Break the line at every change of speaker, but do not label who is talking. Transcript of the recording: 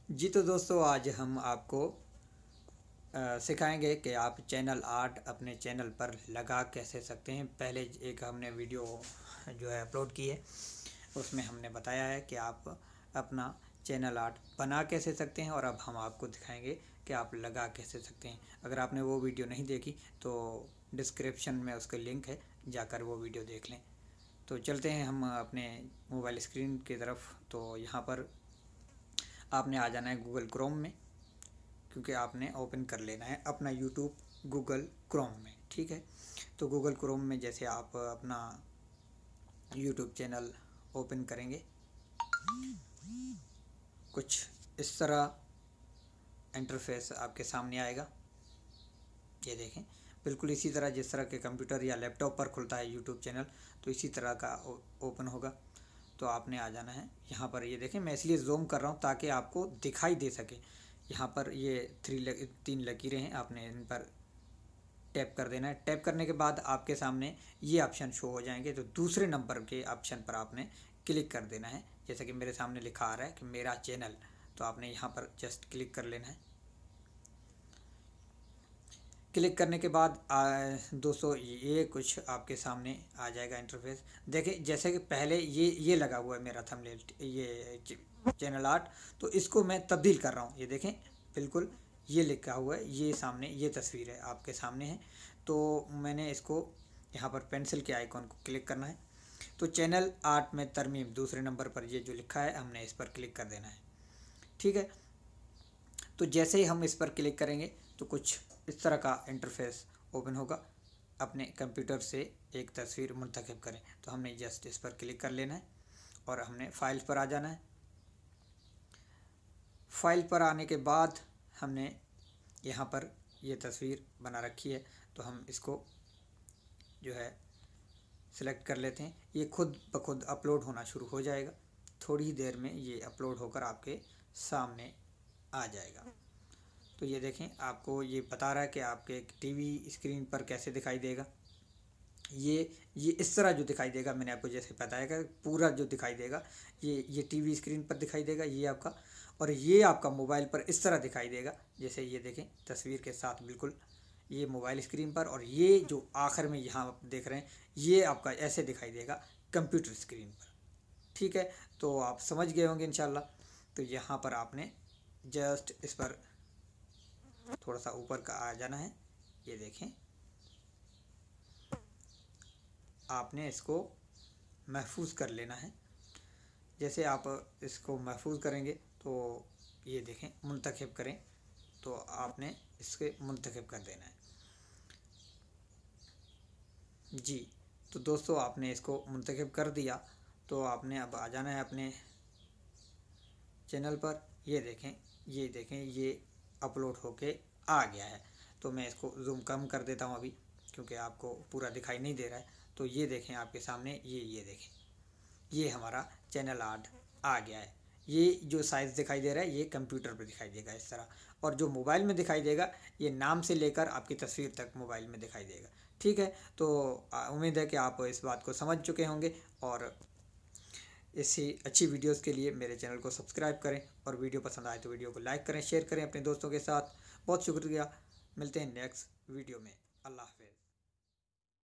जी तो दोस्तों, आज हम आपको सिखाएंगे कि आप चैनल आर्ट अपने चैनल पर लगा कैसे सकते हैं। पहले एक हमने वीडियो जो है अपलोड की है, उसमें हमने बताया है कि आप अपना चैनल आर्ट बना कैसे सकते हैं, और अब हम आपको दिखाएंगे कि आप लगा कैसे सकते हैं। अगर आपने वो वीडियो नहीं देखी तो डिस्क्रिप्शन में उसका लिंक है, जाकर वो वीडियो देख लें। तो चलते हैं हम अपने मोबाइल स्क्रीन की तरफ। तो यहाँ पर आपने आ जाना है गूगल क्रोम में, क्योंकि आपने ओपन कर लेना है अपना यूट्यूब गूगल क्रोम में। ठीक है, तो गूगल क्रोम में जैसे आप अपना यूट्यूब चैनल ओपन करेंगे, कुछ इस तरह इंटरफेस आपके सामने आएगा। ये देखें, बिल्कुल इसी तरह जिस तरह के कंप्यूटर या लैपटॉप पर खुलता है यूट्यूब चैनल, तो इसी तरह का ओपन होगा। तो आपने आ जाना है यहाँ पर। ये देखें, मैं इसलिए जूम कर रहा हूँ ताकि आपको दिखाई दे सके। यहाँ पर ये तीन लकीरें हैं, आपने इन पर टैप कर देना है। टैप करने के बाद आपके सामने ये ऑप्शन शो हो जाएंगे, तो दूसरे नंबर के ऑप्शन पर आपने क्लिक कर देना है। जैसे कि मेरे सामने लिखा आ रहा है कि मेरा चैनल, तो आपने यहाँ पर जस्ट क्लिक कर लेना है। क्लिक करने के बाद दोस्तों ये कुछ आपके सामने आ जाएगा इंटरफेस। देखिए, जैसे कि पहले ये लगा हुआ है मेरा थंबनेल, ये चैनल आर्ट, तो इसको मैं तब्दील कर रहा हूँ। ये देखें, बिल्कुल ये लिखा हुआ है, ये सामने ये तस्वीर है आपके सामने है। तो मैंने इसको यहाँ पर पेंसिल के आइकॉन को क्लिक करना है। तो चैनल आर्ट में तरमीम दूसरे नंबर पर ये जो लिखा है, हमने इस पर क्लिक कर देना है। ठीक है, तो जैसे ही हम इस पर क्लिक करेंगे तो कुछ इस तरह का इंटरफेस ओपन होगा। अपने कंप्यूटर से एक तस्वीर मुंतखब करें, तो हमने जस्ट इस पर क्लिक कर लेना है और हमने फाइल पर आ जाना है। फाइल पर आने के बाद हमने यहाँ पर ये तस्वीर बना रखी है, तो हम इसको जो है सिलेक्ट कर लेते हैं। ये खुद ब खुद अपलोड होना शुरू हो जाएगा। थोड़ी ही देर में ये अपलोड होकर आपके सामने आ जाएगा। तो ये देखें, आपको ये बता रहा है कि आपके टीवी स्क्रीन पर कैसे दिखाई देगा। ये इस तरह जो दिखाई देगा, मैंने आपको जैसे बताया कि पूरा जो दिखाई देगा ये टीवी स्क्रीन पर दिखाई देगा ये आपका, और ये आपका मोबाइल पर इस तरह दिखाई देगा। जैसे ये देखें तस्वीर के साथ, बिल्कुल ये मोबाइल स्क्रीन पर, और ये जो आखिर में यहाँ आप देख रहे हैं ये आपका ऐसे दिखाई देगा कंप्यूटर स्क्रीन पर। ठीक है, तो आप समझ गए होंगे इंशाल्लाह। तो यहाँ पर आपने जस्ट इस पर थोड़ा सा ऊपर का आ जाना है। ये देखें, आपने इसको महफूज कर लेना है। जैसे आप इसको महफूज करेंगे तो ये देखें मुंतखब करें, तो आपने इसके मुंतखब कर देना है। जी, तो दोस्तों आपने इसको मुंतखब कर दिया, तो आपने अब आ जाना है अपने चैनल पर। ये देखें ये अपलोड होके आ गया है। तो मैं इसको जूम कम कर देता हूँ अभी, क्योंकि आपको पूरा दिखाई नहीं दे रहा है। तो ये देखें आपके सामने, ये देखें, ये हमारा चैनल आर्ट आ गया है। ये जो साइज़ दिखाई दे रहा है ये कंप्यूटर पर दिखाई देगा इस तरह, और जो मोबाइल में दिखाई देगा ये नाम से लेकर आपकी तस्वीर तक मोबाइल में दिखाई देगा। ठीक है, तो उम्मीद है कि आप इस बात को समझ चुके होंगे, और ऐसी अच्छी वीडियोस के लिए मेरे चैनल को सब्सक्राइब करें, और वीडियो पसंद आए तो वीडियो को लाइक करें, शेयर करें अपने दोस्तों के साथ। बहुत शुक्रिया, मिलते हैं नेक्स्ट वीडियो में। अल्लाह हाफ़िज़।